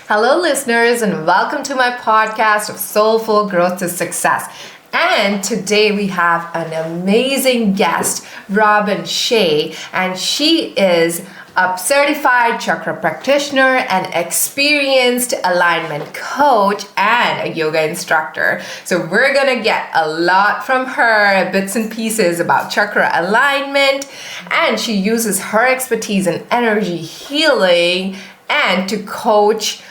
Hello, listeners, and welcome to my podcast of Soulful Growth to Success. And today we have an amazing guest, Robyne Shea, and she is a certified chakra practitioner, an experienced alignment coach, and a yoga instructor. So we're gonna get a lot from her, bits and pieces about chakra alignment, and she uses her expertise in energy healing and to coach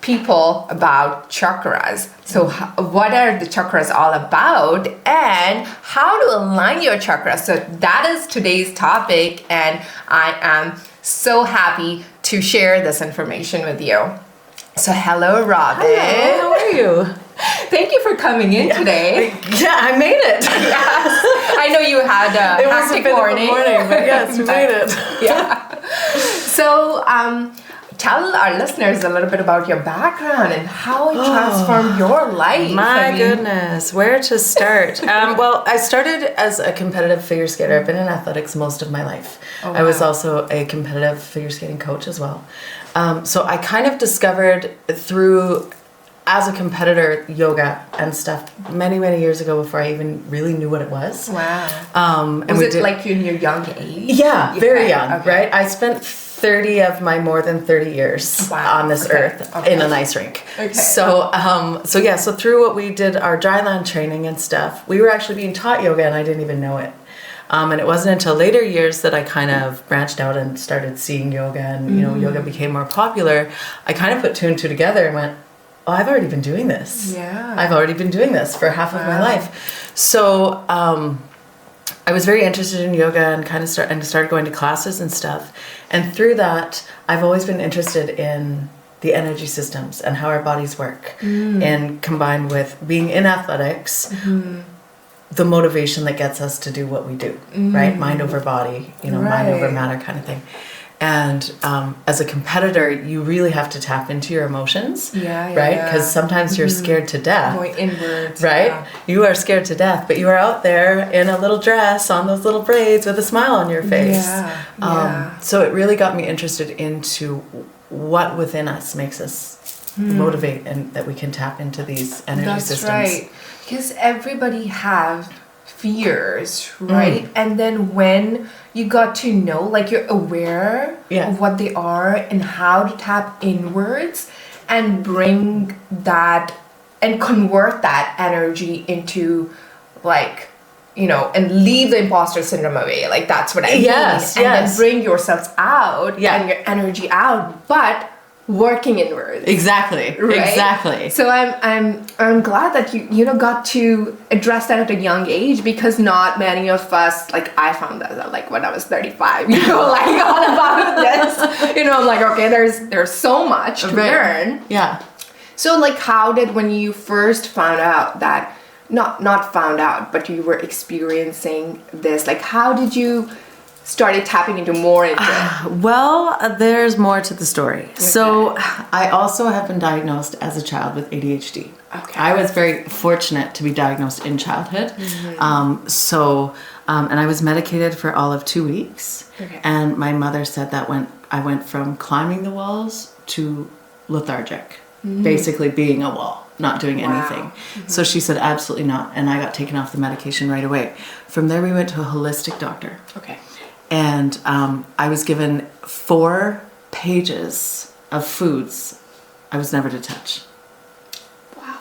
people about chakras. So what are the chakras all about and how to align your chakras? So that is today's topic, and I am so happy to share this information with you. So hello, Robyne. Hello, how are you? Thank you for coming in today. Yeah, I made it. Yes. I know you had a hectic morning. But yes, we made it. Yeah. So, tell our listeners a little bit about your background and how it transformed your life. My goodness, where to start? Well, I started as a competitive figure skater. I've been in athletics most of my life. Oh, wow. I was also a competitive figure skating coach as well. So I kind of discovered through, as a competitor, yoga and stuff many, many years ago before I even really knew what it was. Wow. And was it like in your young age? Yeah, very young, right? I spent 30 of my more than 30 years on this earth in an ice rink. Okay. So through what we did, our dryland training and stuff, we were actually being taught yoga and I didn't even know it. And it wasn't until later years that I kind of branched out and started seeing yoga and, you know, yoga became more popular. I kind of put two and two together and went, oh, I've already been doing this. Yeah. I've already been doing this for half of my life. So, I was very interested in yoga and kind of started going to classes and stuff. And through that, I've always been interested in the energy systems and how our bodies work. And combined with being in athletics, the motivation that gets us to do what we do, right? Mind over body, mind over matter kind of thing. And as a competitor, you really have to tap into your emotions, right? Because sometimes you're scared to death. Going inwards. Right? Yeah. You are scared to death, but you are out there in a little dress on those little braids with a smile on your face. So it really got me interested into what within us makes us motivate and that we can tap into these energy systems. That's right. Because everybody has fears, right? And then when you got to know, like you're aware of what they are and how to tap inwards and bring that and convert that energy into like, and leave the imposter syndrome away. Like that's what I mean. And then bring yourselves out and your energy out, but working inwards. Exactly. Right? Exactly. So I'm glad that you got to address that at a young age, because not many of us, like I found that like when I was 35, like all about this. I'm like, okay, there's so much to learn. Yeah. So like how did, when you first found out that, not found out, but you were experiencing this, like how did you started tapping into more into it? Well, there's more to the story. Okay. So I also have been diagnosed as a child with ADHD. Okay. I was very fortunate to be diagnosed in childhood. And I was medicated for all of 2 weeks. Okay. And my mother said that I went from climbing the walls to lethargic, basically being a wall, not doing anything. So she said, absolutely not. And I got taken off the medication right away. From there, we went to a holistic doctor. Okay. And I was given 4 pages of foods I was never to touch. Wow.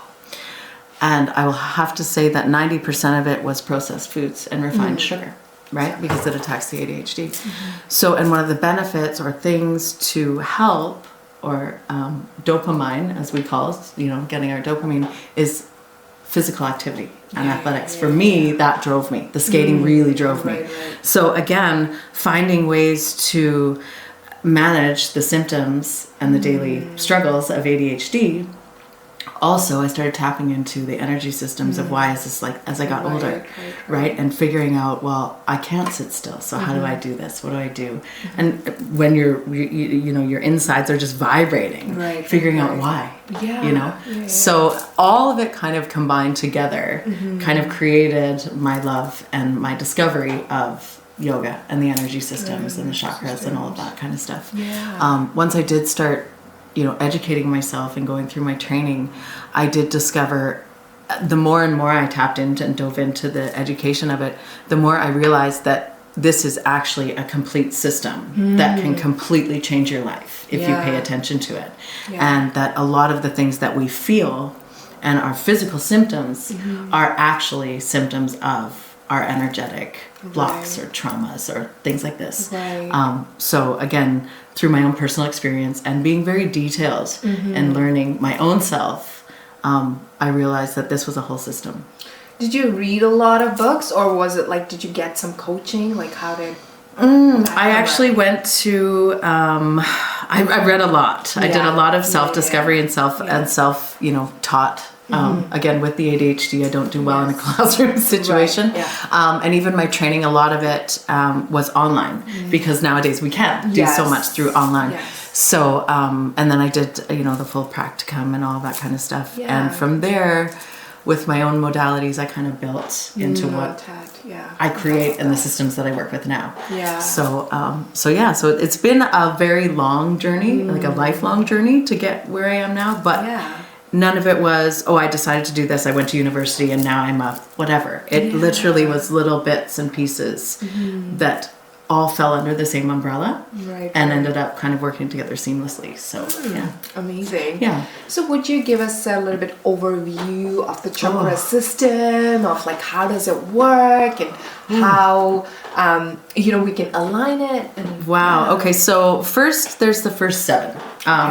And I will have to say that 90% of it was processed foods and refined sugar, right? Because it attacks the ADHD. So, and one of the benefits or things to help, or dopamine, as we call it, getting our dopamine, is physical activity and athletics. For me, that drove me. The skating really drove me. Right. So again, finding ways to manage the symptoms and the daily struggles of ADHD. Also, I started tapping into the energy systems of why is this like as I got older, right? And figuring out, well, I can't sit still. So how do I do this? What do I do? And when your insides are just vibrating, figuring out why, So all of it kind of combined together, kind of created my love and my discovery of yoga and the energy systems and the chakras and all of that kind of stuff. Once I did start educating myself and going through my training, I did discover, the more and more I tapped into and dove into the education of it, the more I realized that this is actually a complete system that can completely change your life if you pay attention to it. And that a lot of the things that we feel and our physical symptoms are actually symptoms of our energetic blocks or traumas or things like this. So again, through my own personal experience and being very detailed and learning my own self, I realized that this was a whole system. Did you read a lot of books, or was it like, did you get some coaching? Like, how did... I actually went to, I read a lot. I did a lot of self-discovery and self, taught. Again, with the ADHD, I don't do well in a classroom situation. And even my training, a lot of it was online because nowadays we can't do so much through online. So, and then I did, the full practicum and all that kind of stuff. And from there, with my own modalities, I kind of built into what I create and the systems that I work with now. So it's been a very long journey, like a lifelong journey to get where I am now. But none of it was, I decided to do this. I went to university and now I'm a whatever. It literally was little bits and pieces that all fell under the same umbrella and ended up kind of working together seamlessly. So, Amazing. Yeah. So would you give us a little bit overview of the chakra system, of like how does it work and how, we can align it? And, Okay. So first, there's the first 7,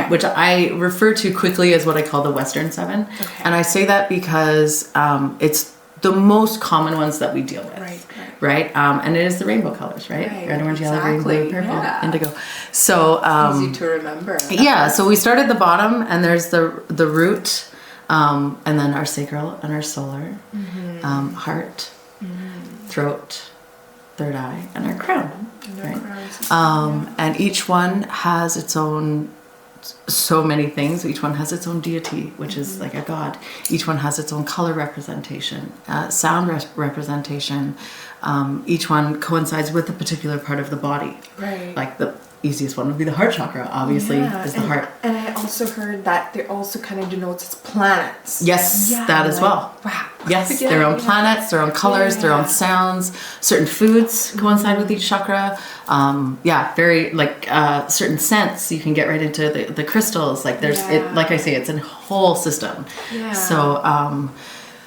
which I refer to quickly as what I call the Western 7. And I say that because it's the most common ones that we deal with. Right? And it is the rainbow colors, right? Red, orange, yellow, green, blue, purple, indigo. So easy to remember. So we start at the bottom, and there's the root, and then our sacral and our solar, heart, throat, third eye, and our crown. And each one has its own, so many things. Each one has its own deity, which is like a god. Each one has its own color representation, sound representation. Each one coincides with a particular part of the body. Like the easiest one would be the heart chakra, obviously, is the heart. And I also heard that they also kind of denotes as planets. Yes, that as well. Wow. Yes, their own planets, their own colors, their own sounds. Certain foods coincide with each chakra. Very like certain scents. You can get right into the crystals. Like there's it. Like I say, it's a whole system.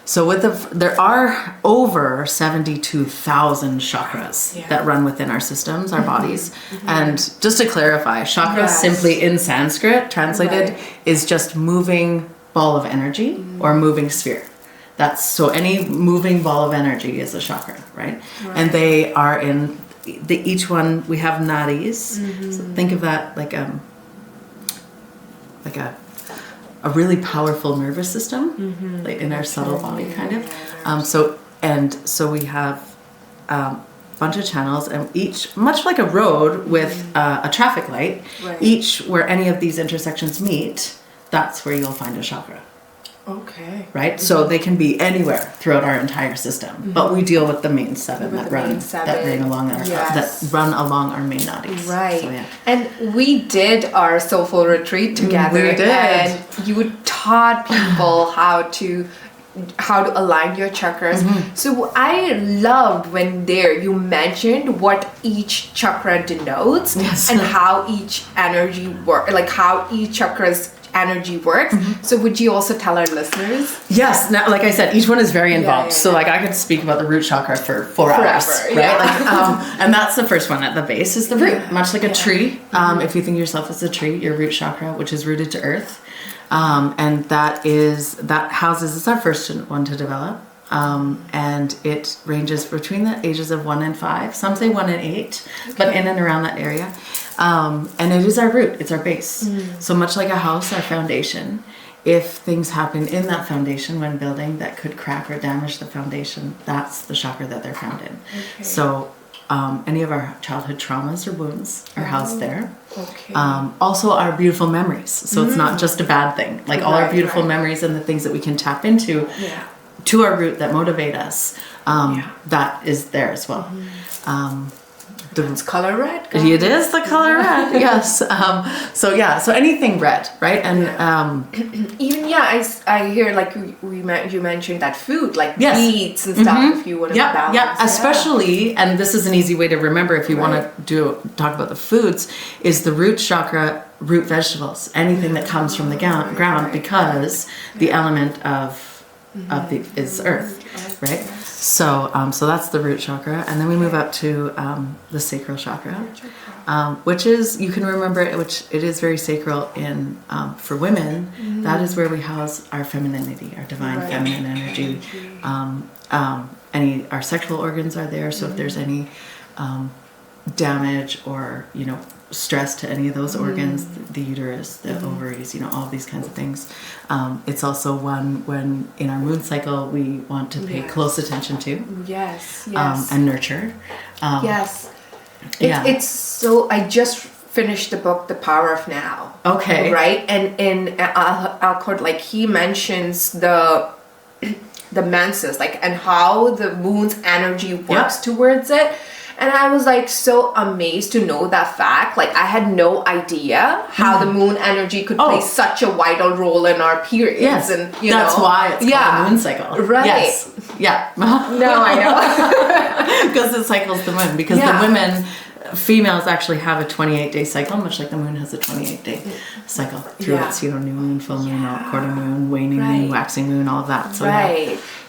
So there are over 72,000 chakras that run within our systems, our bodies. And just to clarify, chakra simply in Sanskrit translated is just moving ball of energy or moving sphere. That's so any moving ball of energy is a chakra, right? And they are in each one. We have nadis. So think of that like a really powerful nervous system, like in our subtle body, kind of. So we have a bunch of channels, and each, much like a road with a traffic light, each where any of these intersections meet, that's where you'll find a chakra. Right? So they can be anywhere throughout our entire system, but we deal with the main 7 that run along our main nadis. So, And we did our soulful retreat together. We did. And you taught people how to align your chakras. So I loved when you mentioned what each chakra denotes and how each energy works, like how each chakra's energy works. So would you also tell our listeners? Yes. Now, like I said, each one is very involved. So like I could speak about the root chakra for 4 hours, right? And that's the first one at the base is the root, much like a tree. If you think of yourself as a tree, your root chakra, which is rooted to earth. And that houses, it's our first one to develop. And it ranges between the ages of 1 and 5. Some say 1 and 8, but in and around that area. And it is our root, it's our base. So much like a house, our foundation, if things happen in that foundation when building that could crack or damage the foundation, that's the chakra that they're found in. So any of our childhood traumas or wounds are housed there. Also our beautiful memories. So it's not just a bad thing. Like all our beautiful memories and the things that we can tap into to our root that motivate us, that is there as well. It's color red. It is the color red. Yes. So anything red, right? And even I hear like you mentioned that food like beets and stuff. If you want to balance. Yeah. Especially, and this is an easy way to remember if you want to talk about the foods, is the root chakra, root vegetables, anything that comes from the ground, because the element of is earth, right? So that's the root chakra, and then we move up to the sacral chakra, which is, you can remember it, which it is very sacral in for women. That is where we house our femininity, our divine feminine energy. Our sexual organs are there. So if there's any damage or stress to any of those organs, the uterus, the ovaries, all of these kinds of things. It's also one when in our moon cycle we want to pay close attention to. Yes. And nurture. It's so, I just finished the book, The Power of Now. Okay. Right? And in Alcott, like he mentions the menses, like, and how the moon's energy works towards it. And I was like so amazed to know that fact. Like I had no idea how the moon energy could play such a vital role in our periods. Yes, and that's why it's called the moon cycle. Right. Yes. Yeah. No, I know. Because it cycles the moon. Because the women, females actually have a 28-day cycle, much like the moon has a 28-day cycle through its new moon, full moon, quarter moon, waning moon, waxing moon, all of that. So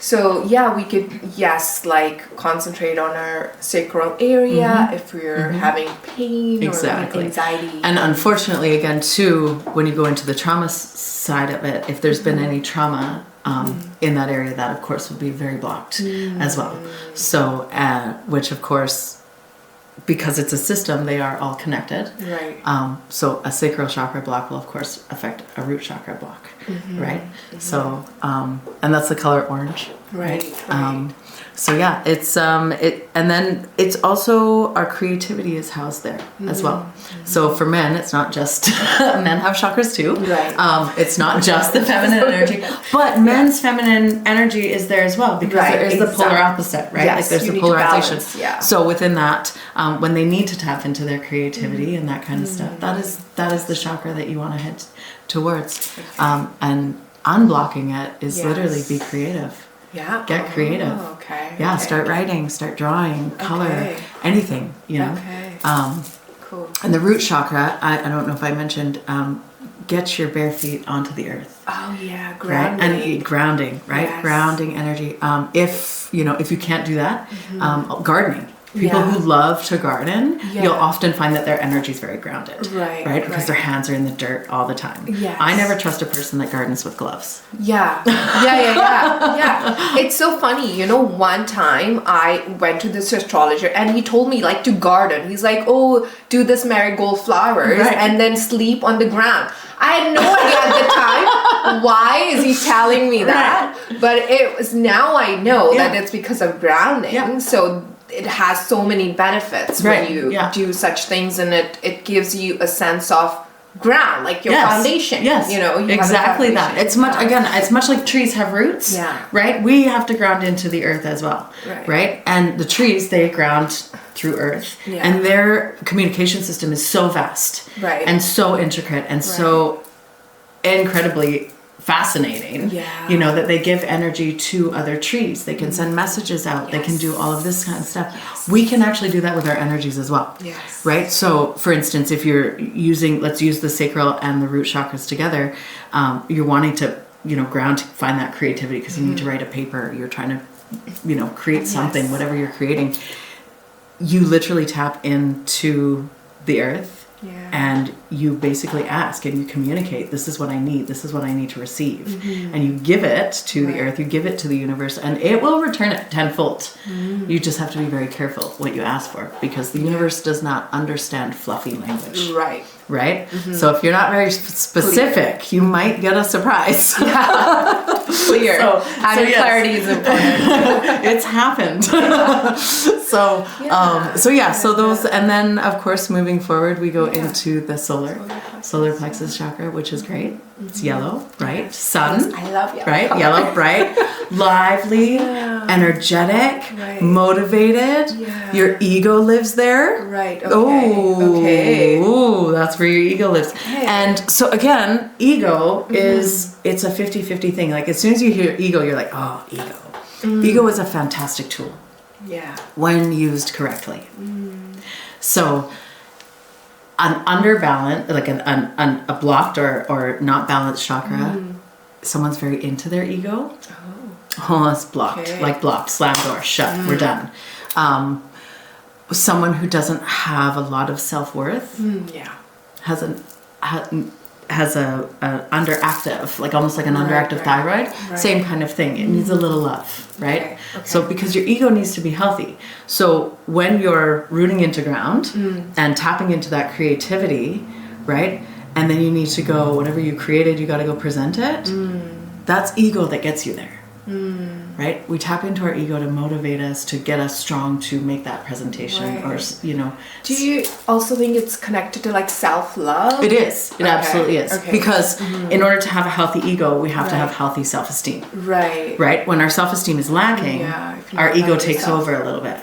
So we could like concentrate on our sacral area if we're having pain or anxiety. And unfortunately, again, too, when you go into the trauma side of it, if there's been any trauma in that area, that of course will be very blocked as well. So, which of course, because it's a system, they are all connected. Right. So a sacral chakra block will of course affect a root chakra block. Right. So, and that's the color orange. Right. So it's and then it's also our creativity is housed there as well. So for men, it's not just men have chakras too. Right. It's not just the feminine energy, but men's feminine energy is there as well, because there is the polar opposite, right? Like there's the polarization. So within that, when they need to tap into their creativity and that kind of stuff, that is the chakra that you want to head towards. And unblocking it is literally be creative. Yeah. Get creative. Okay. Start writing, start drawing, color, anything, Okay. Cool. And the root chakra, I don't know if I mentioned, get your bare feet onto the earth. Oh yeah, grounding. Right? And grounding, right? Yes. Grounding energy. If you can't do that, gardening. People who love to garden, you'll often find that their energy is very grounded, right? Because their hands are in the dirt all the time. Yes. I never trust a person that gardens with gloves. Yeah. It's so funny. One time I went to this astrologer and he told me like to garden. He's like, oh, do this marigold flowers and then sleep on the ground. I had no idea at the time. Why is he telling me that? But it was, now I know that it's because of grounding. So it has so many benefits when you do such things, and it gives you a sense of ground, like your foundation. Yes, exactly that. It's much like trees have roots. Right. We have to ground into the earth as well. Right. And the trees, they ground through earth, and their communication system is so vast, and so intricate, and so incredibly fascinating, that they give energy to other trees. They can send messages out. They can do all of this kind of stuff. We can actually do that with our energies as well. Right? So, for instance, if you're let's use the sacral and the root chakras together, you're wanting to, ground to find that creativity because you need to write a paper. You're trying to, create something, whatever you're creating. You literally tap into the earth. And you basically ask and you communicate, this is what I need. This is what I need to receive. And you give it to the earth, you give it to the universe, and it will return it tenfold. You just have to be very careful what you ask for, because the universe does not understand fluffy language. Right? So if you're not very specific, you might get a surprise. Clear. Having clarity is important. It's happened. So those, and then of course moving forward, we go into the solar solar plexus chakra, which is great. It's yellow, right? Sun. I love yellow. Right? Yellow, bright, lively, energetic, motivated. Yeah. Your ego lives there. Right. Okay. Oh, that's where your ego lives. Okay. And so again, ego is, it's a 50-50 thing. Like as soon as you hear ego, you're like, oh, ego. Ego is a fantastic tool. Yeah. When used correctly. So an underbalanced, like a blocked or not balanced chakra, someone's very into their ego. Oh, it's blocked. Okay. Like blocked, slam door, shut, we're done. Someone who doesn't have a lot of self-worth has a underactive, like almost like an underactive thyroid. Right. Same kind of thing. It needs a little love, right? Okay. So because your ego needs to be healthy. So when you're rooting into ground and tapping into that creativity, right? And then you need to go, whatever you created, you got to go present it. That's ego that gets you there. Right? We tap into our ego to motivate us, to get us strong to make that presentation, or Do you also think it's connected to like self-love? It is. It absolutely is. Okay. Because in order to have a healthy ego, we have to have healthy self-esteem. Right. Right? When our self-esteem is lacking, if you our don't ego like takes yourself. over a little bit.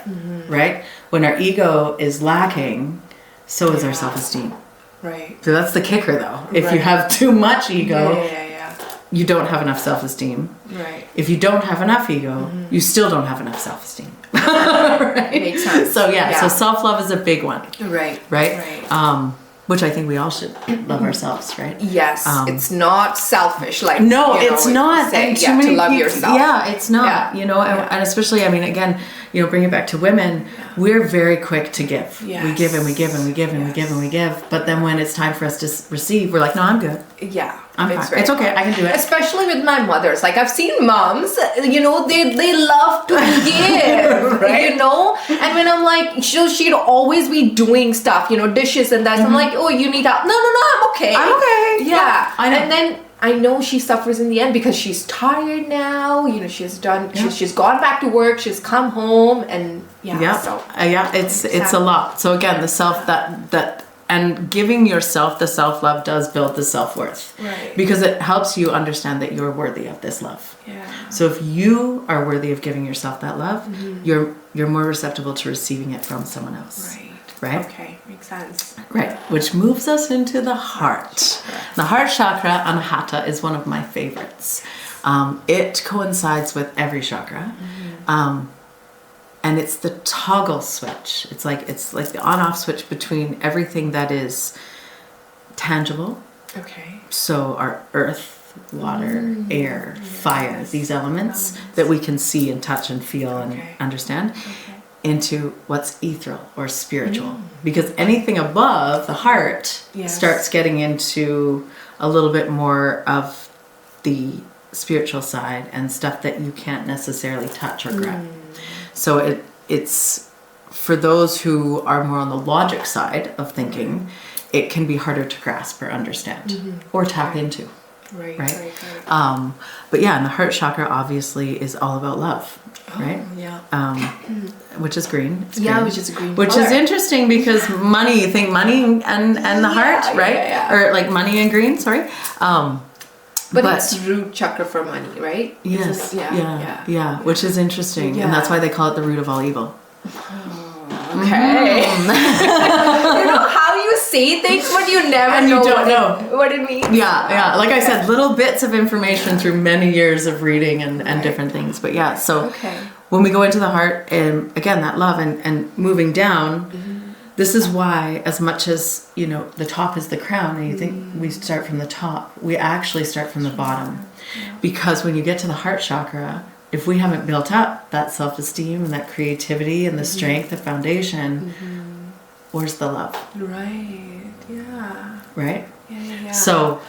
Right? When our ego is lacking, so is our self-esteem. Right. So that's the kicker though. If you Right. have too much ego, Yeah. you don't have enough self-esteem. Right. If you don't have enough ego, you still don't have enough self-esteem. Right? Makes sense. So so self-love is a big one. Right. Right? Which I think we all should love ourselves, right? Yes. It's not selfish. Like No, you know, it's not. Say, And too many to love people, yourself. Yeah, it's not. Yeah. And especially, I mean, again, bring it back to women. We're very quick to give. Yes. We give and we give and we give and we give and we give. But then when it's time for us to receive, we're like, no, I'm good. Yeah. I'm fine. It's okay. I can do it. Especially with my mothers. Like I've seen moms, they love to give, Right. And when I'm like, she'd always be doing stuff, dishes and that. So I'm like, oh, you need help? No, I'm okay. I'm okay. Yeah. I know. And then I know she suffers in the end because she's tired now. She's done. She's gone back to work. She's come home, and it's a lot. So again, the self that and giving yourself the self-love does build the self-worth, Right. because it helps you understand that you're worthy of this love. Yeah. So if you are worthy of giving yourself that love, you're more receptive to receiving it from someone else. Right? Okay, makes sense. Right, which moves us into the heart. The heart chakra, Anahata, is one of my favorites. It coincides with every chakra. And it's the toggle switch. It's like the on-off switch between everything that is tangible. Okay. So our earth, water, air, fire, these elements that we can see and touch and feel and understand. Into what's ethereal or spiritual, because anything above the heart starts getting into a little bit more of the spiritual side and stuff that you can't necessarily touch or grab. So it's for those who are more on the logic side of thinking, it can be harder to grasp or understand or tap into. Right. But and the heart chakra obviously is all about love, right? Which is green. It's green. Which is a green. Which is interesting because money, you think money and the heart, right? Or like money and green, sorry. But it's root chakra for money, right? Yes. Yeah. Which is interesting. And that's why they call it the root of all evil. Okay. How you say things, but you never and know, you don't know what it means. Yeah. Like I said, little bits of information through many years of reading and different things. But so when we go into the heart, and again, that love and moving down, this is why, as much as, the top is the crown, and you think we start from the top, we actually start from the bottom. Because when you get to the heart chakra, if we haven't built up that self-esteem and that creativity and the strength, the foundation, where's the love? Right. Yeah. Right? Yeah. So...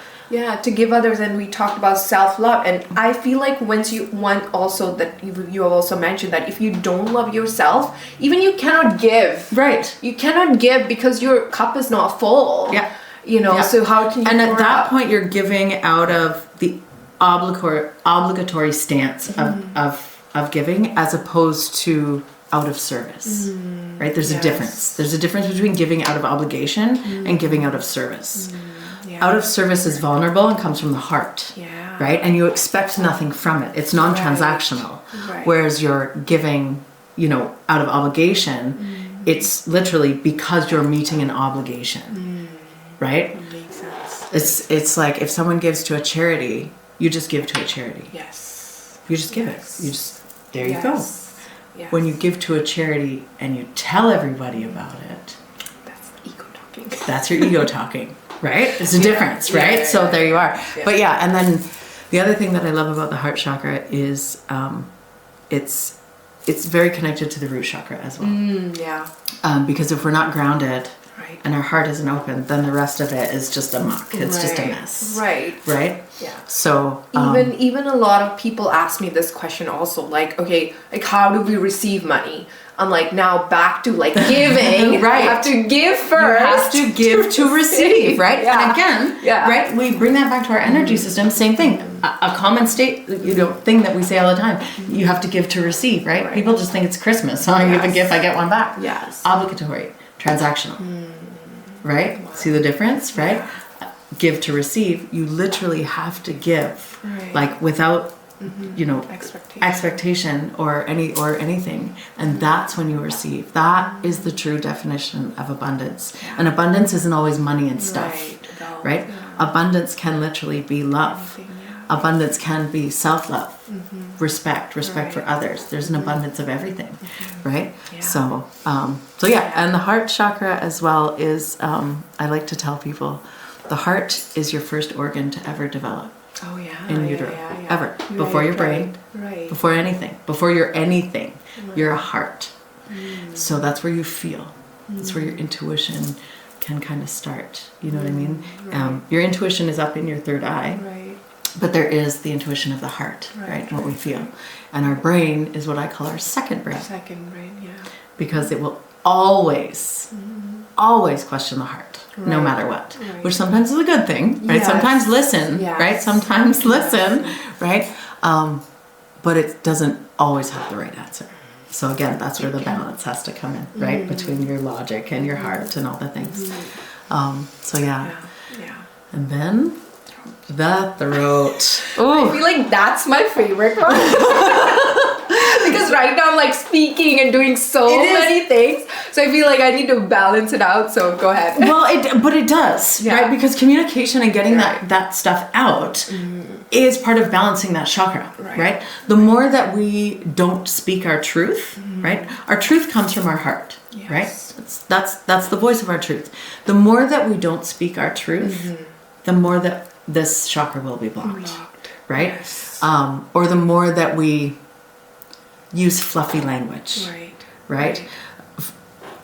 to give others, and we talked about self-love, and I feel like once you want also that you have also mentioned that if you don't love yourself, even you cannot give. Right. You cannot give because your cup is not full. Yeah. So how can you And at that point, you're giving out of the obligatory stance of giving as opposed to out of service, right? There's a difference. There's a difference between giving out of obligation and giving out of service. Out of service is vulnerable and comes from the heart. Yeah. Right? And you expect nothing from it. It's non-transactional. Right. Whereas you're giving, out of obligation, it's literally because you're meeting an obligation. Right? That makes sense. It's like if someone gives to a charity, you just give to a charity. Yes. You just give it. There you go. Yes. When you give to a charity and you tell everybody about it, that's ego talking. That's your ego talking, right? There's a difference, right? Yeah, so there you are. Yeah. But and then the other thing that I love about the heart chakra is it's very connected to the root chakra as well. Because if we're not grounded, and our heart isn't open, then the rest of it is just a muck. It's just a mess. Right. Yeah. So even a lot of people ask me this question also, like, okay, like how do we receive money? I'm like, now back to like giving. Right. You have to give first. You have to give to receive, right? Yeah. And again, right? We bring that back to our energy system. Same thing. A common state, thing that we say all the time. You have to give to receive, right? People just think it's Christmas. So I give a gift, I get one back. Yes. Obligatory, transactional. Right? Wow. See the difference, right? Yeah. Give to receive. You literally have to give, like without, expectation or anything, and that's when you receive. That is the true definition of abundance. Yeah. And abundance isn't always money and stuff, right? Yeah. Abundance can literally be love. Abundance can be self-love, respect for others. There's an abundance of everything, right? Yeah. So and the heart chakra as well is, I like to tell people, the heart is your first organ to ever develop. Oh yeah. In utero, ever. Before your brain, before anything, you're a heart. So that's where you feel. That's where your intuition can kind of start. You know what I mean? Your intuition is up in your third eye. Right. But there is the intuition of the heart, right? What we feel. And our brain is what I call our second brain. Because it will always question the heart, no matter what. Which sometimes is a good thing, right? Yes. Sometimes listen, right? Sometimes listen, right? But it doesn't always have the right answer. So again, that's where the balance has to come in, right? Between your logic and your heart and all the things. And then the throat. I feel like that's my favorite one. Because right now I'm like speaking and doing so many things. So I feel like I need to balance it out. So go ahead. Well, it does, right? Because communication and getting that stuff out is part of balancing that chakra, right? The more that we don't speak our truth, right? Our truth comes from our heart, right? That's the voice of our truth. The more that we don't speak our truth, the more that this chakra will be blocked, right? Yes. Or the more that we use fluffy language, right?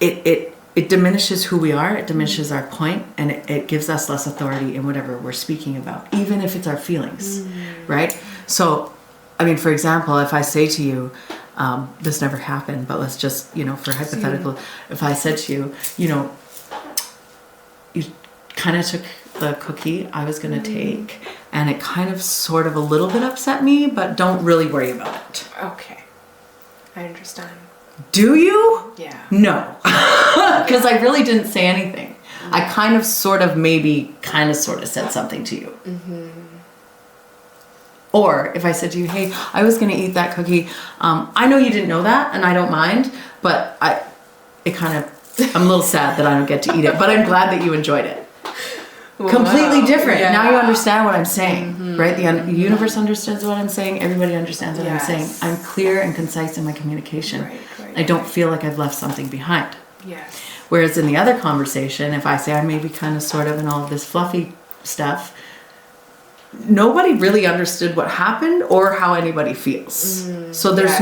It diminishes who we are, it diminishes our point, and it gives us less authority in whatever we're speaking about, even if it's our feelings, right? So, I mean, for example, if I say to you, this never happened, but let's just, for hypothetical, if I said to you, you kind of took the cookie I was going to take, and it kind of sort of a little bit upset me, but don't really worry about it. Okay. I understand. Do you? Yeah. No. Because I really didn't say anything. I kind of sort of said something to you. Or if I said to you, hey, I was going to eat that cookie. I know you didn't know that, and I don't mind, but I'm a little sad that I don't get to eat it, but I'm glad that you enjoyed it. Wow. Completely different. Yeah. Now you understand what I'm saying, right? The universe understands what I'm saying. Everybody understands what I'm saying. I'm clear and concise in my communication. I don't feel like I've left something behind. Yes. Whereas in the other conversation, if I say I may be kind of sort of and all of this fluffy stuff, nobody really understood what happened or how anybody feels. So there's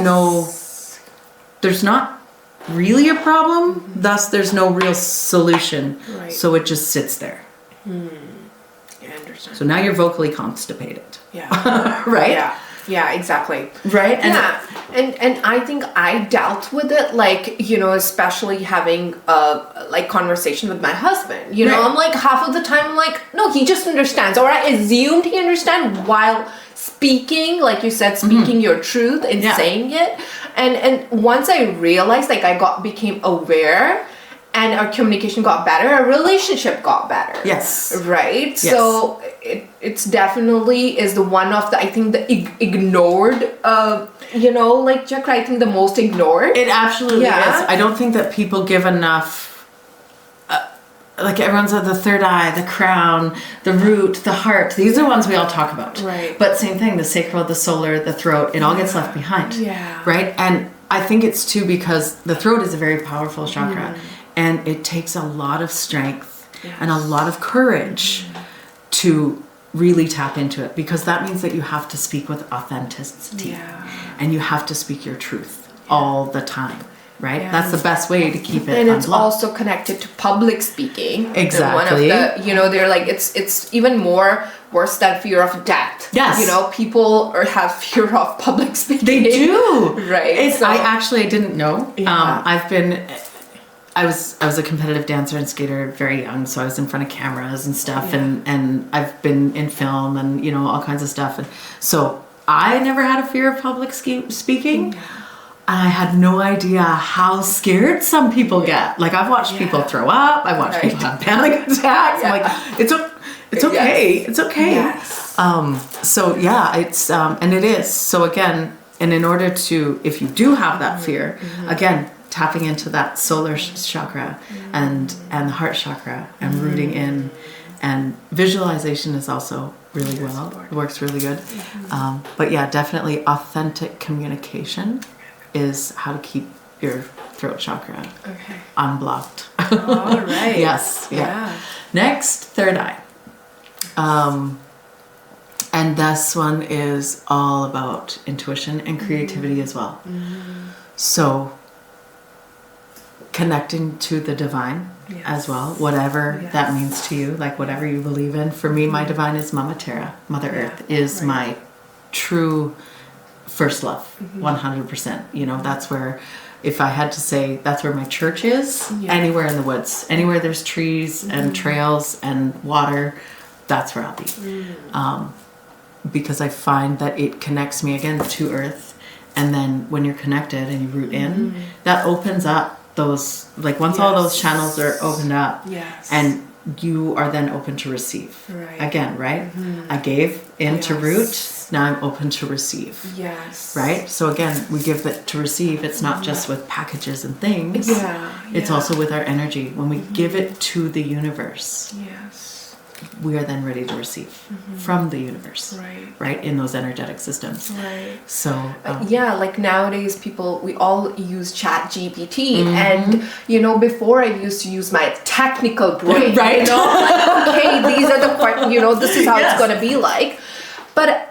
not really a problem. Thus, there's no real solution. So it just sits there. Yeah, I understand. So now you're vocally constipated. Yeah. Right? Yeah, exactly. Right? And I think I dealt with it, like, especially having a conversation with my husband. I'm like, half of the time I'm like, no, he just understands. Or I assumed he understands while speaking, like you said, speaking your truth and saying it. And once I realized, like, became aware, and our communication got better, our relationship got better. Yes. Right? Yes. So it's definitely is the one of the, I think, the ignored, like chakra, I think the most ignored. It absolutely is. I don't think that people give enough. Like everyone's at the third eye, the crown, the root, the heart. These are ones we all talk about. Right. But same thing, the sacral, the solar, the throat, it all gets left behind. Yeah. Right? And I think it's too because the throat is a very powerful chakra. And it takes a lot of strength and a lot of courage to really tap into it. Because that means that you have to speak with authenticity. Yeah. And you have to speak your truth all the time. Right? Yeah. That's the best way to keep it. And it's unblocked. also connected to public speaking. Exactly. And one of the, they're like, it's even more worse than fear of death. Yes. People have fear of public speaking. They do. Right. I didn't know. Yeah. I was a competitive dancer and skater very young, so I was in front of cameras and stuff, and I've been in film and, all kinds of stuff. And so I never had a fear of public speaking. Yeah. I had no idea how scared some people get. Like, I've watched people throw up. I've watched people have panic attacks. I'm like, it's okay. It's okay. Yes. It's, and it is. So again, and in order to, if you do have that fear, again, tapping into that solar chakra and the heart chakra and rooting in, and visualization is also really well. It works really good. But yeah, definitely authentic communication is how to keep your throat chakra unblocked. All right. Yes. Yeah. Next, third eye. And this one is all about intuition and creativity as well. So connecting to the divine as well, whatever that means to you, like whatever you believe in. For me, my divine is Mama Terra, Mother Earth is my true first love, 100%. That's where, if I had to say, that's where my church is. Anywhere in the woods, anywhere there's trees and trails and water, that's where I'll be. Because I find that it connects me again to earth, and then when you're connected and you root in, that opens up those, like once all those channels are opened up, and you are then open to receive. Again, right? I gave in to root. Now I'm open to receive. Yes. Right? So again, we give it to receive. It's not just with packages and things. It's also with our energy. When we give it to the universe, we are then ready to receive from the universe. Right? In those energetic systems. So like nowadays we all use Chat GPT, and before I used to use my technical brain. Right. Okay, these are the questions, this is how it's gonna be like. But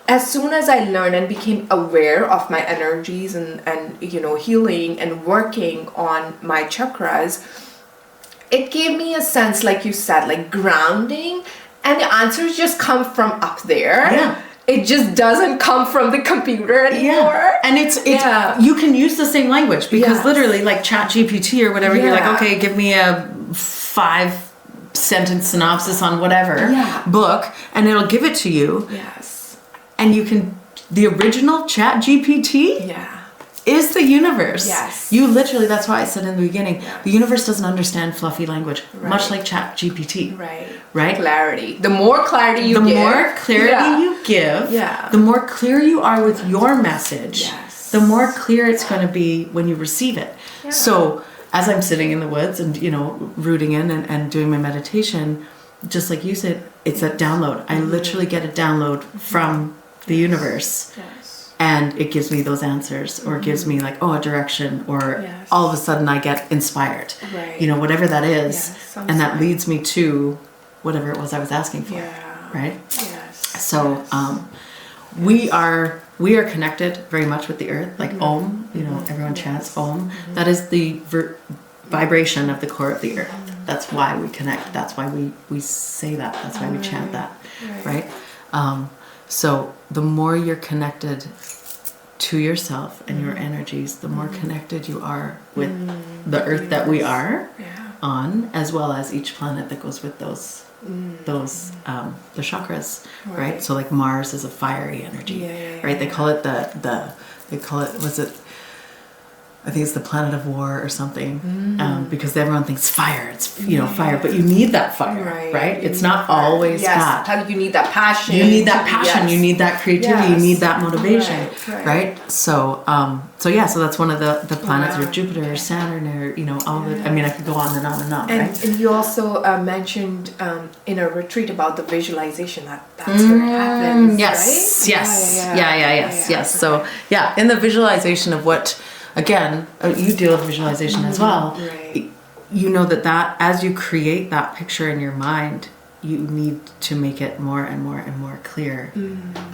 as soon as I learned and became aware of my energies and healing and working on my chakras, it gave me a sense, like you said, like grounding, and the answers just come from up there. It just doesn't come from the computer anymore. And it's you can use the same language, because literally, like Chat GPT or whatever, you're like, okay, give me a 5-sentence synopsis on whatever book, and it'll give it to you. And you can, the original Chat GPT is the universe. You literally, that's why I said in the beginning, the universe doesn't understand fluffy language, much like Chat GPT. Right? Clarity. The more clarity you give. The more clarity you give, the more clear you are with your message, the more clear it's going to be when you receive it. So as I'm sitting in the woods and, rooting in and doing my meditation, just like you said, it's a download. I literally get a download from the universe, and it gives me those answers, or gives me like, a direction, or all of a sudden I get inspired, whatever that is, and that leads me to whatever it was I was asking for, right? So we are connected very much with the earth, like Om, everyone chants Om. That is the vibration of the core of the earth. That's why we connect. That's why we say that. That's why we chant that, right? So the more you're connected to yourself and your energies, the more connected you are with the earth that we are on, as well as each planet that goes with those the chakras, right? So like Mars is a fiery energy, right? They call it was it I think it's the planet of war or something, because everyone thinks fire. It's fire, but you need that fire, right? It's not always bad. You need that passion. You need that passion. You need that creativity. You need that motivation, right? So, so that's one of the planets, or Jupiter, or Saturn, or all the. I mean, I could go on and on and on. And you also mentioned in a retreat about the visualization that's going to happen. Yes, right? yes. Okay. So in the visualization of what. Again, you deal with visualization as well. Right. You know that as you create that picture in your mind, you need to make it more and more and more clear,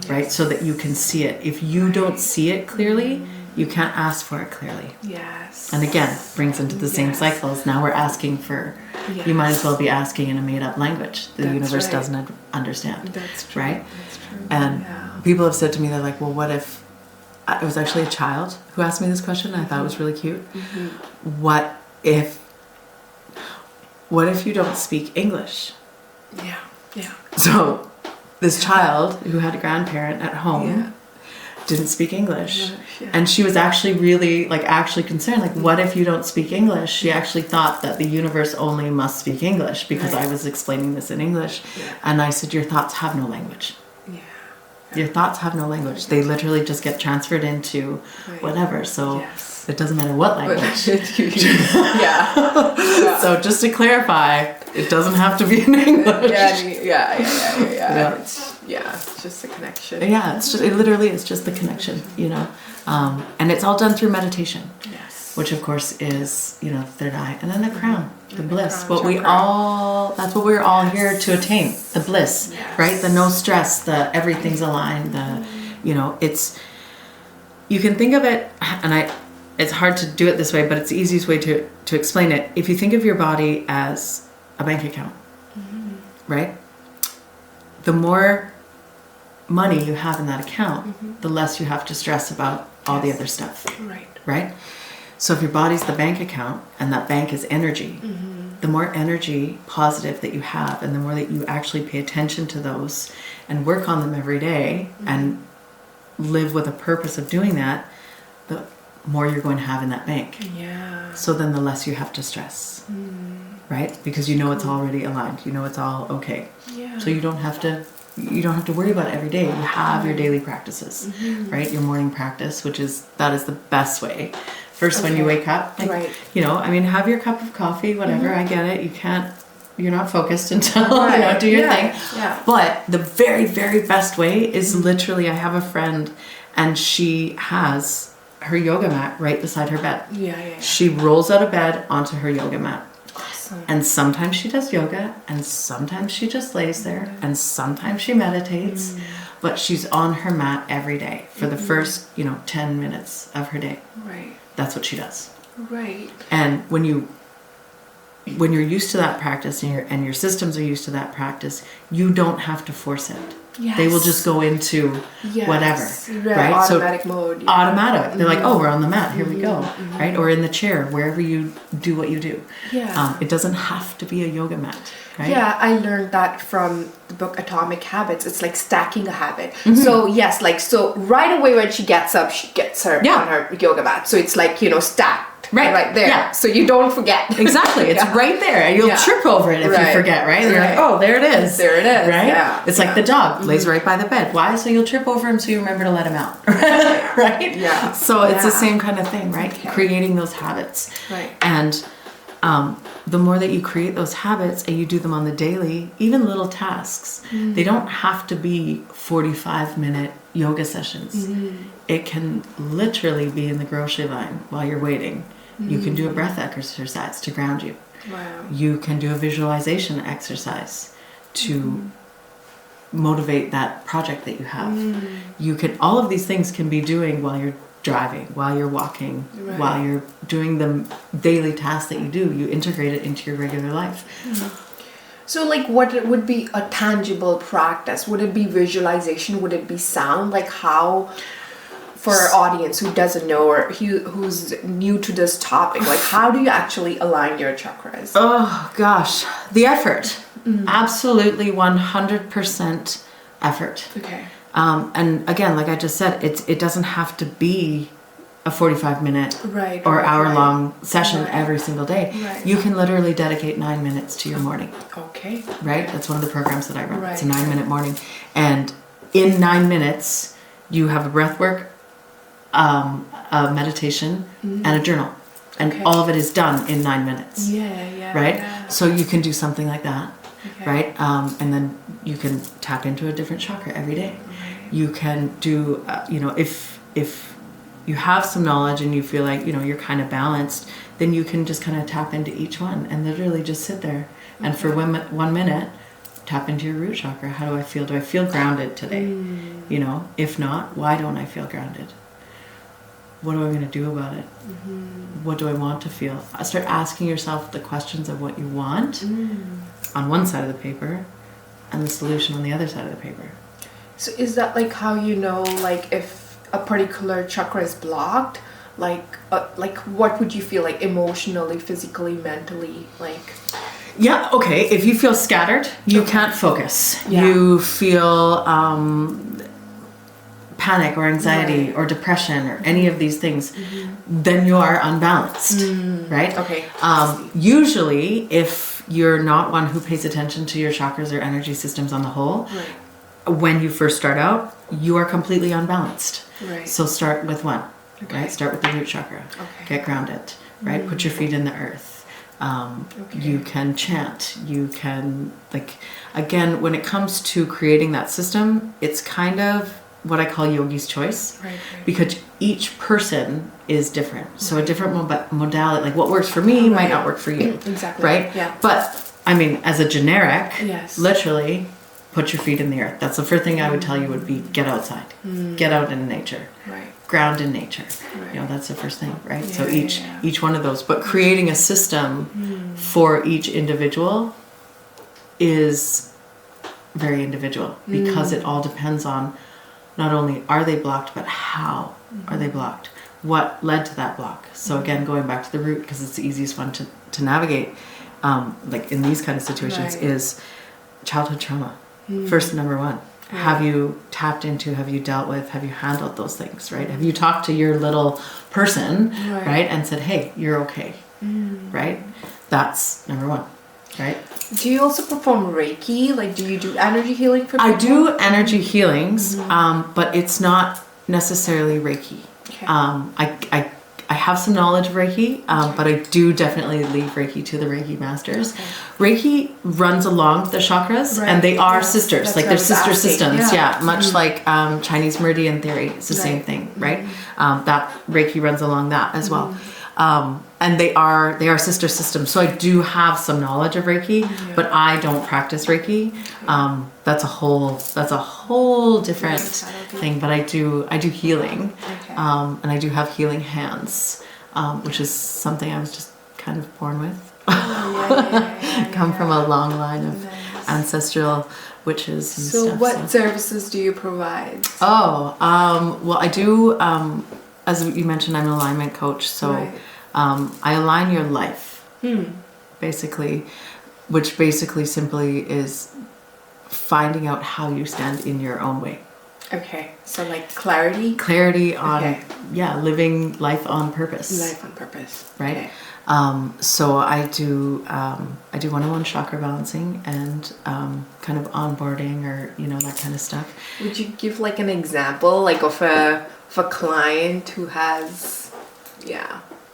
right? So that you can see it. If you don't see it clearly, you can't ask for it clearly. Yes. And again, brings into the same cycles. Now we're asking for, you might as well be asking in a made up language the universe doesn't understand. That's true. Right? That's true. And people have said to me, they're like, well, what if, it was actually a child who asked me this question, and I thought it was really cute. What if you don't speak English? Yeah. So this child who had a grandparent at home didn't speak English. And she was actually really concerned, what if you don't speak English? She actually thought that the universe only must speak English because I was explaining this in English. And I said, your thoughts have no language. Your thoughts have no language. They literally just get transferred into whatever. So it doesn't matter what language. So just to clarify, it doesn't have to be in English. It's just a connection. Yeah, it literally is just the connection, and it's all done through meditation. Yes. Which of course is, the third eye, and then the crown, the bliss. Crown, that's what we're all here to attain, the bliss, right? The no stress, the everything's aligned, you can think of it, and it's hard to do it this way, but it's the easiest way to explain it. If you think of your body as a bank account, right? The more money you have in that account, the less you have to stress about all the other stuff. Right? So if your body's the bank account and that bank is energy, the more energy positive that you have, and the more that you actually pay attention to those and work on them every day and live with a purpose of doing that, the more you're going to have in that bank. So then the less you have to stress. Right? Because it's already aligned. It's all okay. So you don't have to worry about it every day. You have your daily practices, right? Your morning practice, that is the best way. First, when you wake up, have your cup of coffee, whatever. I get it. You're not focused until do your thing. But the very, very best way is literally, I have a friend, and she has her yoga mat right beside her bed. She rolls out of bed onto her yoga mat. And sometimes she does yoga, and sometimes she just lays there, and sometimes she meditates, but she's on her mat every day for the first, 10 minutes of her day. That's what she does. And when you're used to that practice, and your systems are used to that practice, you don't have to force it. They will just go into whatever, right? Automatic mode. Automatic. They're like, oh, we're on the mat. Here we go, right? Or in the chair, wherever you do what you do. It doesn't have to be a yoga mat, right? Yeah, I learned that from the book Atomic Habits. It's like stacking a habit. So so right away when she gets up, she gets her on her yoga mat. So it's stacked. Right there. Yeah. So you don't forget. Exactly. It's right there. And you'll trip over it if you forget, right? And you're like, oh, there it is. There it is. Right? Yeah. It's like the dog lays right by the bed. Why? So you'll trip over him so you remember to let him out. Right? Yeah. So it's the same kind of thing, right? Okay. Creating those habits. Right. And the more that you create those habits and you do them on the daily, even little tasks, they don't have to be 45-minute yoga sessions. It can literally be in the grocery line while you're waiting. You can do a breath exercise to ground you. You can do a visualization exercise to motivate that project that you have. All of these things can be doing while you're driving, while you're walking, while you're doing the daily tasks that you do. You integrate it into your regular life. So what would be a tangible practice? Would it be visualization? Would it be sound? How... For our audience who doesn't know or who's new to this topic, how do you actually align your chakras? Oh gosh, the effort. Absolutely 100% effort. Okay. And again, like I just said, it doesn't have to be a 45-minute right, or right, hour-long session right. every single day. Right. You can literally dedicate 9 minutes to your morning. Okay. Right? That's one of the programs that I run. Right. It's a 9-minute morning. And in 9 minutes, you have a breath work, a meditation, and a journal. And all of it is done in 9 minutes. Yeah. Right? Yeah. So you can do something like that. Okay. Right? And then you can tap into a different chakra every day. Right. You can do, if you have some knowledge and you feel like, you're kind of balanced, then you can just kind of tap into each one and literally just sit there. And for 1 minute, tap into your root chakra. How do I feel? Do I feel grounded today? If not, why don't I feel grounded? What am I going to do about it? What do I want to feel? Start asking yourself the questions of what you want on one side of the paper and the solution on the other side of the paper. So is that like how like if a particular chakra is blocked, like what would you feel like emotionally, physically, mentally, like? Yeah, okay. If you feel scattered, you can't focus. Yeah. You feel panic or anxiety or depression or any of these things, then you are unbalanced, right? Okay. Usually, if you're not one who pays attention to your chakras or energy systems on the whole, when you first start out, you are completely unbalanced. Right. So start with one, Okay. right? Start with the root chakra. Okay. Get grounded, right? Put your feet in the earth. You can chant. You can, again, when it comes to creating that system, it's kind of what I call yogi's choice, Right. because each person is different. So a different modality, like what works for me might not work for you. Exactly. Right? Yeah. But I mean, as a generic, Yes. literally put your feet in the earth. That's the first thing I would tell you would be get outside, get out in nature, Right. ground in nature. Right. That's the first thing, right? So Yeah. each one of those, but creating a system for each individual is very individual because it all depends on not only are they blocked, but how are they blocked? What led to that block? So again, going back to the root, because it's the easiest one to navigate, like in these kind of situations, Right. is childhood trauma. First, number one. Have you tapped into, have you dealt with, have you handled those things, right? Have you talked to your little person, right? And said, hey, you're okay, right? That's number one, right? Do you also perform Reiki? Like, do you do energy healing for people? I do energy healings, but it's not necessarily Reiki. Okay. I have some knowledge of Reiki, but I do definitely leave Reiki to the Reiki masters. Okay. Reiki runs along the chakras, Right. and they are Yeah. sisters. That's Like what I they're was sister asking. systems. Yeah. Yeah, much like Chinese meridian theory. It's the same Right. thing, right? That Reiki runs along that as well. And they are sister systems. So I do have some knowledge of Reiki, but I don't practice Reiki. That's a whole different thing. But I do healing, Okay. and I do have healing hands, which is something I was just kind of born with. Come from a long line of ancestral witches and So stuff. what services do you provide? Well, I do, as you mentioned, I'm an alignment coach. So Right. I align your life, basically, which basically simply is finding out how you stand in your own way. Okay. So like clarity? Clarity on, Okay. living life on purpose. Life on purpose. Right? Okay. So I do one-on-one chakra balancing and kind of onboarding or that kind of stuff. Would you give like an example like of a client who has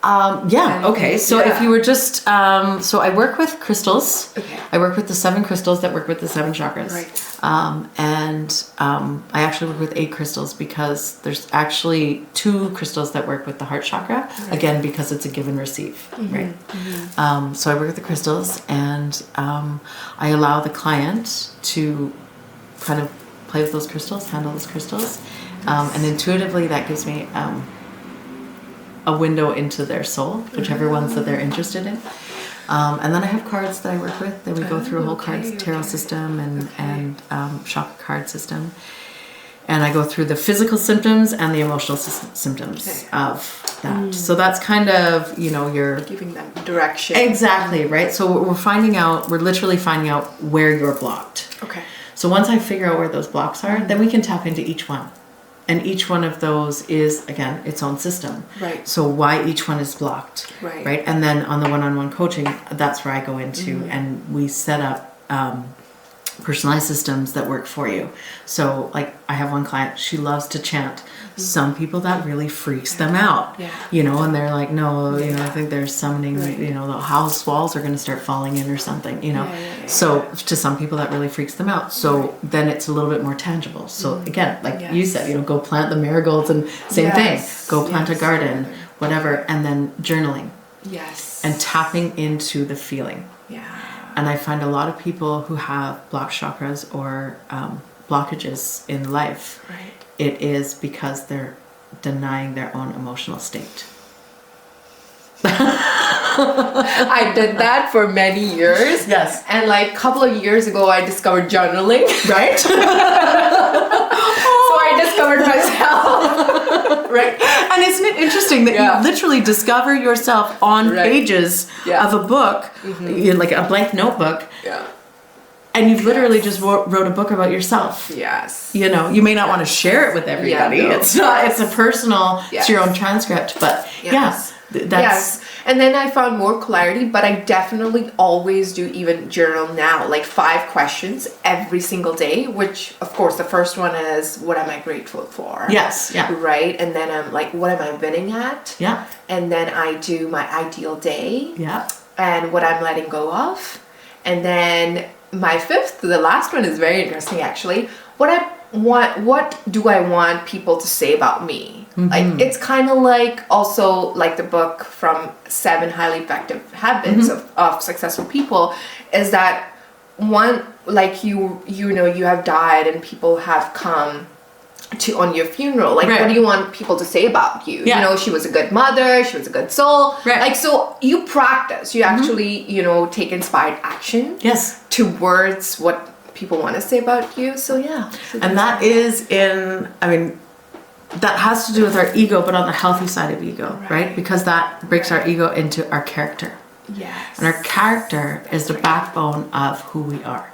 Okay. So if you were just, so I work with crystals. Okay. I work with the 7 crystals that work with the 7 chakras. Right. I actually work with 8 crystals because there's actually 2 crystals that work with the heart chakra. Right. Again, because it's a give and receive, right? So I work with the crystals and I allow the client to kind of play with those crystals, handle those crystals. And intuitively that gives me a window into their soul, whichever ones that they're interested in. And then I have cards that I work with. Then we go through a whole tarot system and chakra card system. And I go through the physical symptoms and the emotional symptoms of that. So that's kind of, your... Giving them direction. Exactly, right? So we're literally finding out where you're blocked. Okay. So once I figure out where those blocks are, then we can tap into each one. And each one of those is, again, its own system. Right. So why each one is blocked. Right. And then on the one-on-one coaching, that's where I go into, and we set up personalized systems that work for you. So like I have one client, she loves to chant. Some people that really freaks them out, and they're like, no, I think they're summoning, the house walls are going to start falling in or something, So to some people that really freaks them out. So then it's a little bit more tangible. So again, like you said, go plant the marigolds and same thing, go plant a garden, whatever. And then journaling. Yes. And tapping into the feeling. Yeah. And I find a lot of people who have blocked chakras or blockages in life, it is because they're denying their own emotional state. I did that for many years. Yes. And like a couple of years ago, I discovered journaling. Right? So I discovered myself. Right. And isn't it interesting that you literally discover yourself on pages of a book, like a blank notebook. Yeah. And you've literally just wrote a book about yourself. Yes. You may not want to share it with everybody. Yeah, no. It's not, it's a personal, it's your own transcript, but that's... And then I found more clarity, but I definitely always do even journal now, like 5 questions every single day, which of course the first one is, what am I grateful for? Yes, yeah. Right? And then I'm like, what am I winning at? Yeah. And then I do my ideal day. Yeah. And what I'm letting go of. And then my 5th, the last one is very interesting actually. What do I want people to say about me? Like it's kind of like also like the book from 7 Highly Effective Habits of Successful People, is that one, like you have died and people have come to on your funeral, like what do you want people to say about you? She was a good mother, she was a good soul, like, so you practice, you actually take inspired action towards what people want to say about you. So and that is that has to do with our ego, but on the healthy side of ego, right? Because that breaks our ego into our character. Yes. And our character is the backbone of who we are,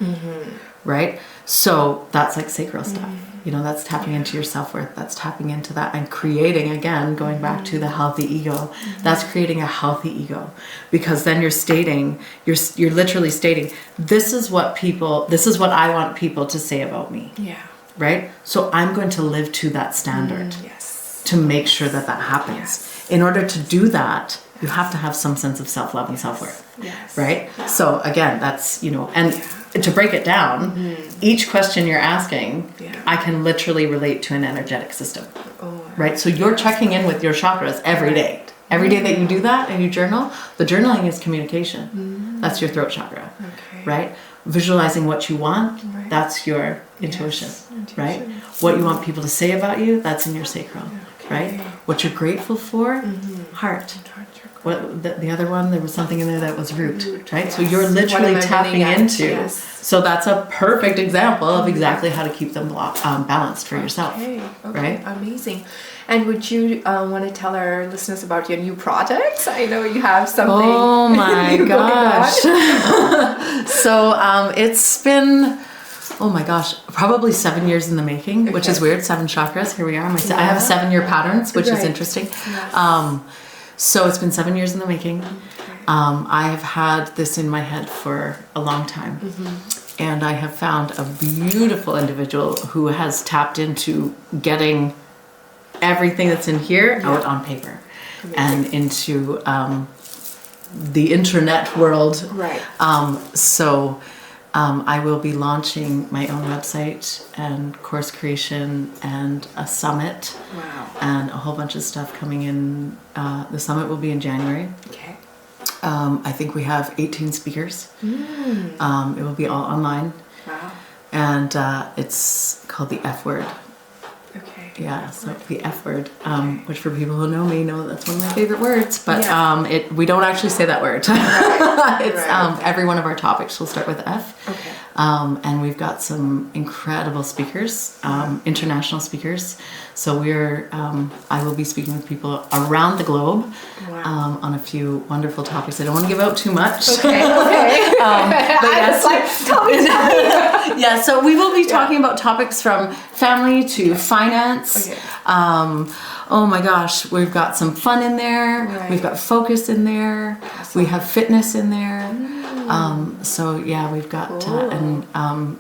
right? So that's like sacral stuff. That's tapping into your self-worth. That's tapping into that and creating, again, going back to the healthy ego. That's creating a healthy ego, because then you're literally stating, this is what I want people to say about me. Yeah. Right? So I'm going to live to that standard to make sure that happens. Yes. In order to do that, you have to have some sense of self-love and self-worth. Yes. Right? Yeah. So again, that's, and to break it down, each question you're asking, I can literally relate to an energetic system. Right? So you're checking in with your chakras every day. Every day that you do that and you journal, the journaling is communication. That's your throat chakra. Okay. Right? Visualizing what you want, that's your intuition, right? What you want people to say about you, that's in your sacral, right? What you're grateful for, heart. What the other one, there was something in there that was root, right? So you're literally tapping into. So that's a perfect example of exactly how to keep them balanced for yourself, right? Amazing. And would you want to tell our listeners about your new projects? I know you have something. Oh my gosh. So it's been, probably 7 years in the making, which is weird. 7 chakras. Here we are. I have 7-year patterns, which is interesting. Yes. So it's been 7 years in the making. I have had this in my head for a long time. And I have found a beautiful individual who has tapped into getting everything that's in here out on paper. And into the internet world. Right. I will be launching my own website and course creation and a summit. Wow. And a whole bunch of stuff coming in. The summit will be in January. Okay. I think we have 18 speakers. It will be all online. Wow. And it's called the F Word. Okay. Yeah, so the F word, which for people who know me know that's one of my favorite words, but we don't actually say that word. It's every one of our topics will start with F. Okay. And we've got some incredible speakers, international speakers. So I will be speaking with people around the globe on a few wonderful topics. I don't want to give out too much. Okay. But yes, tell me. yeah, so we will be talking about topics from family to finance. Okay. Oh my gosh, we've got some fun in there. Right. We've got focus in there. Awesome. We have fitness in there. So yeah, we've got, and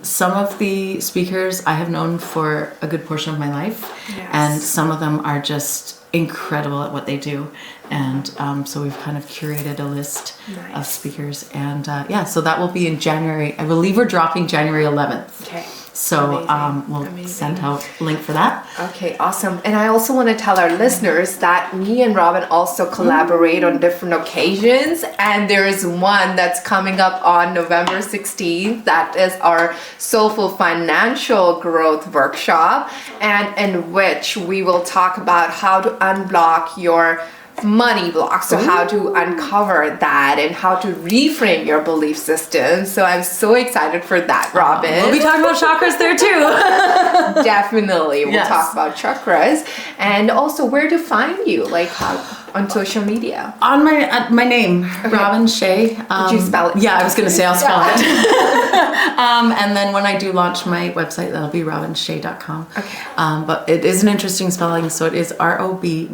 some of the speakers I have known for a good portion of my life. Yes. And some of them are just incredible at what they do. And so we've kind of curated a list of speakers. And so that will be in January. I believe we're dropping January 11th. Okay. So we'll send out a link for that. Okay, awesome. And I also want to tell our listeners that me and Robyne also collaborate on different occasions. And there is one that's coming up on November 16th. That is our Soulful Financial Growth Workshop, and in which we will talk about how to unblock your money blocks, so how to uncover that and how to reframe your belief system. So I'm so excited for that, Robyne. We'll be talking about chakras there too. Definitely. We'll talk about chakras, and also where to find you, like how on social media. On my name, Robyne Shea. Did you spell it? Yeah, I was going to say I'll spell it. And then when I do launch my website, that'll be robyneshea.com. Okay. But it is an interesting spelling, so it is Robyne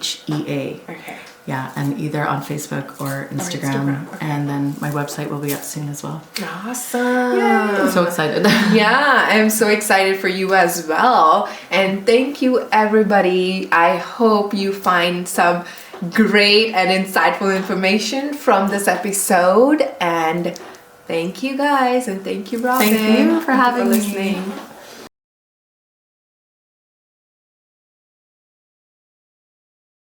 Shea. Okay. Yeah, and either on Facebook or Instagram. Okay. And then my website will be up soon as well. Awesome. I'm so excited. Yeah, I'm so excited for you as well. And thank you, everybody. I hope you find some great and insightful information from this episode. And thank you, guys. And thank you, Robyne. Thank you for having me. listening.